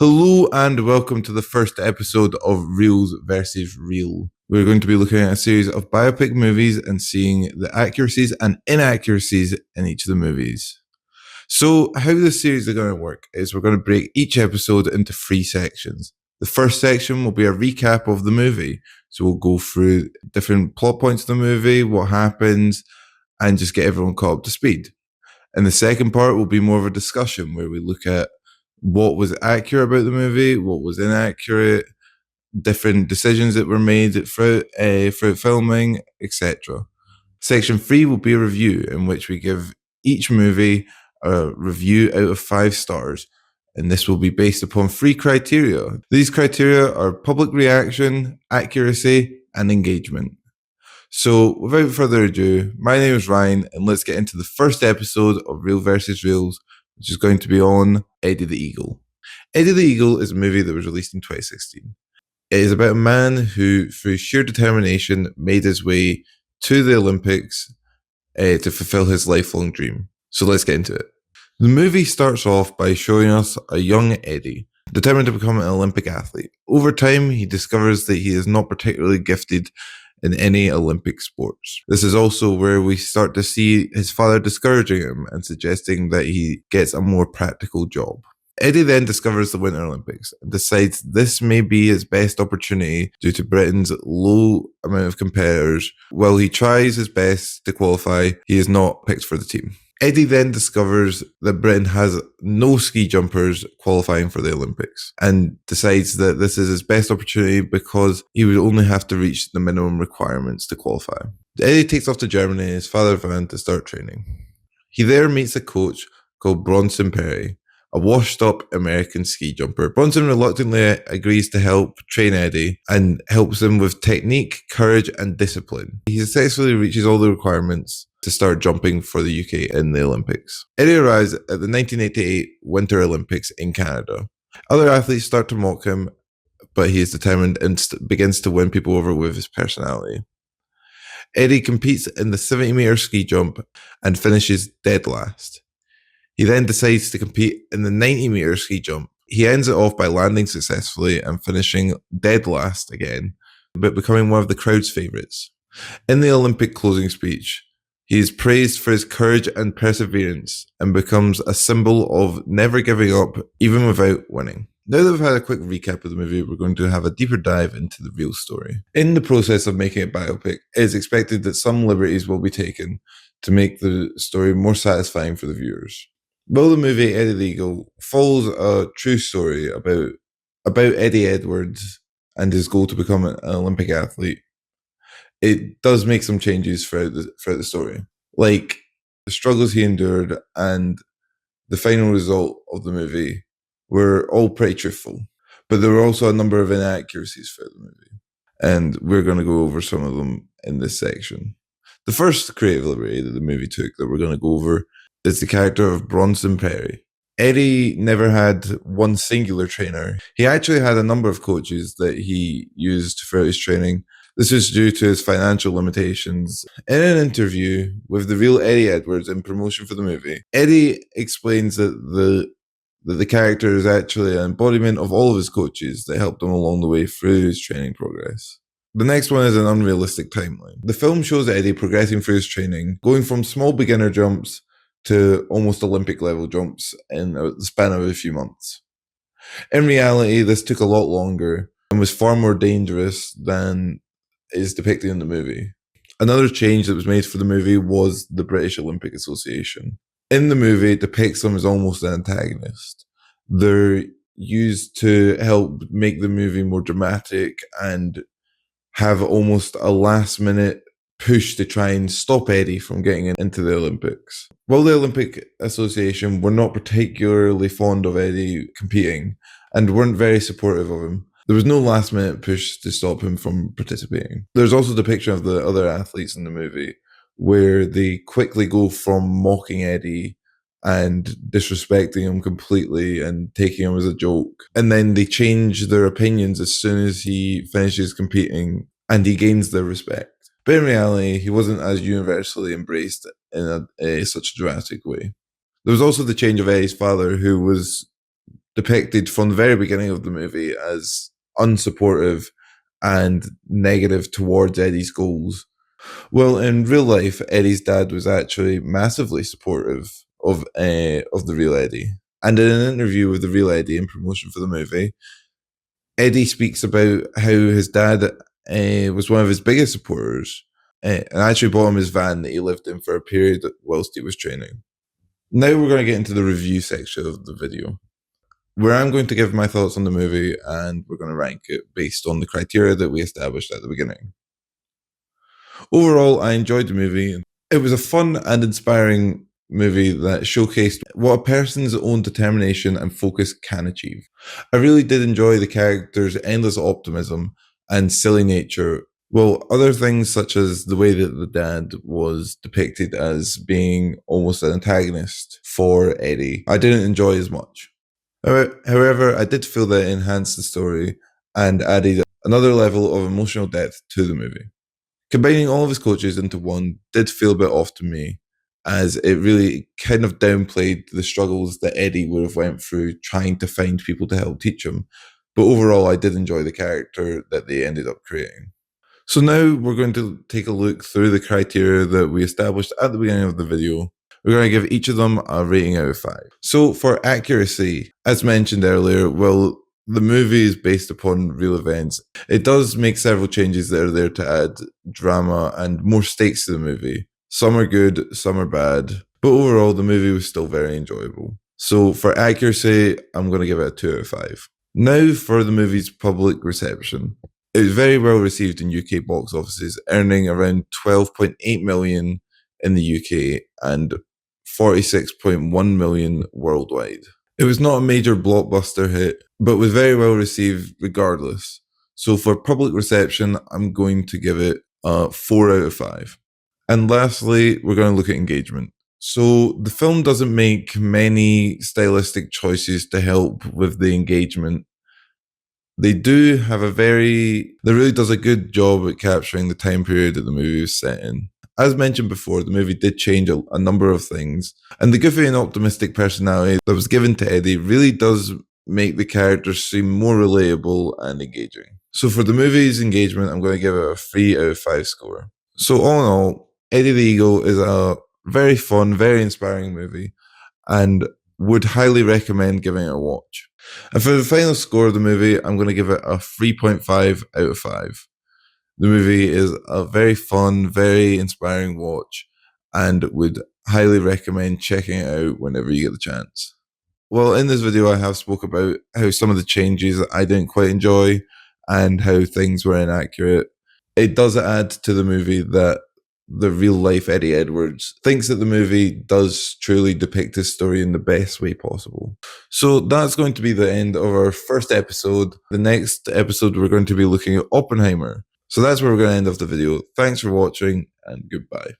Hello and welcome to the first episode of Reels versus Real. We're going to be looking at a series of biopic movies and seeing the accuracies and inaccuracies in each of the movies. So, how this series is going to work is we're going to break each episode into three sections. The first section will be a recap of the movie. So, we'll go through different plot points of the movie, what happens, and just get everyone caught up to speed. And the second part will be more of a discussion where we look at what was accurate about the movie, what was inaccurate, different decisions that were made throughout filming, etc. Section 3 will be a review in which we give each movie a review out of 5 stars, and this will be based upon 3 criteria. These criteria are public reaction, accuracy, and engagement. So, without further ado, my name is Ryan, and let's get into the first episode of Real vs. Reels, which is going to be on Eddie the Eagle. Eddie the Eagle is a movie that was released in 2016. It is about a man who, through sheer determination, made his way to the Olympics to fulfill his lifelong dream. So let's get into it. The movie starts off by showing us a young Eddie, determined to become an Olympic athlete. Over time, he discovers that he is not particularly gifted in any Olympic sports. This is also where we start to see his father discouraging him and suggesting that he gets a more practical job. Eddie then discovers the Winter Olympics and decides this may be his best opportunity due to Britain's low amount of competitors. While he tries his best to qualify, he is not picked for the team. Eddie then discovers that Britain has no ski jumpers qualifying for the Olympics and decides that this is his best opportunity because he would only have to reach the minimum requirements to qualify. Eddie takes off to Germany in his father's van to start training. He there meets a coach called Bronson Perry, a washed-up American ski jumper. Bronson reluctantly agrees to help train Eddie and helps him with technique, courage, and discipline. He successfully reaches all the requirements to start jumping for the UK in the Olympics. Eddie arrives at the 1988 Winter Olympics in Canada. Other athletes start to mock him, but he is determined and begins to win people over with his personality. Eddie competes in the 70-meter ski jump and finishes dead last. He then decides to compete in the 90-meter ski jump. He ends it off by landing successfully and finishing dead last again, but becoming one of the crowd's favourites. In the Olympic closing speech, he is praised for his courage and perseverance and becomes a symbol of never giving up, even without winning. Now that we've had a quick recap of the movie, we're going to have a deeper dive into the real story. In the process of making it biopic, it is expected that some liberties will be taken to make the story more satisfying for the viewers. While the movie Eddie the Eagle follows a true story about Eddie Edwards and his goal to become an Olympic athlete, it does make some changes throughout the story. Like the struggles he endured and the final result of the movie were all pretty truthful. But there were also a number of inaccuracies throughout the movie. And we're going to go over some of them in this section. The first creative liberty that the movie took that we're going to go over is the character of Bronson Perry. Eddie never had one singular trainer. He actually had a number of coaches that he used throughout his training. This is due to his financial limitations. In an interview with the real Eddie Edwards in promotion for the movie, Eddie explains that the character is actually an embodiment of all of his coaches that helped him along the way through his training progress. The next one is an unrealistic timeline. The film shows Eddie progressing through his training, going from small beginner jumps to almost Olympic level jumps in the span of a few months. In reality, this took a lot longer and was far more dangerous than is depicted in the movie. Another change that was made for the movie was the British Olympic Association. In the movie, it depicts them as almost an antagonist. They're used to help make the movie more dramatic and have almost a last minute push to try and stop Eddie from getting into the Olympics. While the Olympic Association were not particularly fond of Eddie competing and weren't very supportive of him, there was no last minute push to stop him from participating. There's also the picture of the other athletes in the movie where they quickly go from mocking Eddie and disrespecting him completely and taking him as a joke. And then they change their opinions as soon as he finishes competing and he gains their respect. But in reality, he wasn't as universally embraced in such a dramatic way. There was also the change of Eddie's father, who was depicted from the very beginning of the movie as unsupportive and negative towards Eddie's goals. Well, in real life, Eddie's dad was actually massively supportive of the real Eddie. And in an interview with the real Eddie in promotion for the movie, Eddie speaks about how his dad was one of his biggest supporters and actually bought him his van that he lived in for a period whilst he was training. Now we're going to get into the review section of the video, where I'm going to give my thoughts on the movie and we're going to rank it based on the criteria that we established at the beginning. Overall, I enjoyed the movie. It was a fun and inspiring movie that showcased what a person's own determination and focus can achieve. I really did enjoy the character's endless optimism and silly nature, while other things such as the way that the dad was depicted as being almost an antagonist for Eddie, I didn't enjoy as much. However, I did feel that it enhanced the story and added another level of emotional depth to the movie. Combining all of his coaches into one did feel a bit off to me, as it really kind of downplayed the struggles that Eddie would have went through trying to find people to help teach him. But overall, I did enjoy the character that they ended up creating. So now we're going to take a look through the criteria that we established at the beginning of the video. We're going to give each of them a rating out of 5. So for accuracy, as mentioned earlier, well, the movie is based upon real events. It does make several changes that are there to add drama and more stakes to the movie. Some are good, some are bad, but overall the movie was still very enjoyable. So for accuracy, I'm going to give it a 2 out of 5. Now for the movie's public reception. It was very well received in UK box offices, earning around 12.8 million in the UK and 46.1 million worldwide. It was not a major blockbuster hit, but was very well received regardless. So for public reception, I'm going to give it a 4 out of 5. And lastly, we're going to look at engagement. So the film doesn't make many stylistic choices to help with the engagement. They really does a good job at capturing the time period that the movie was set in. As mentioned before, the movie did change a number of things, and the goofy and optimistic personality that was given to Eddie really does make the characters seem more relatable and engaging. So for the movie's engagement, I'm going to give it a 3 out of 5 score. So all in all, Eddie the Eagle is a very fun, very inspiring movie, and would highly recommend giving it a watch. And for the final score of the movie, I'm going to give it a 3.5 out of 5. The movie is a very fun, very inspiring watch, and would highly recommend checking it out whenever you get the chance. Well, in this video, I have spoke about how some of the changes I didn't quite enjoy and how things were inaccurate. It does add to the movie that the real life Eddie Edwards thinks that the movie does truly depict his story in the best way possible. So that's going to be the end of our first episode. The next episode, we're going to be looking at Oppenheimer. So that's where we're going to end off the video. Thanks for watching and goodbye.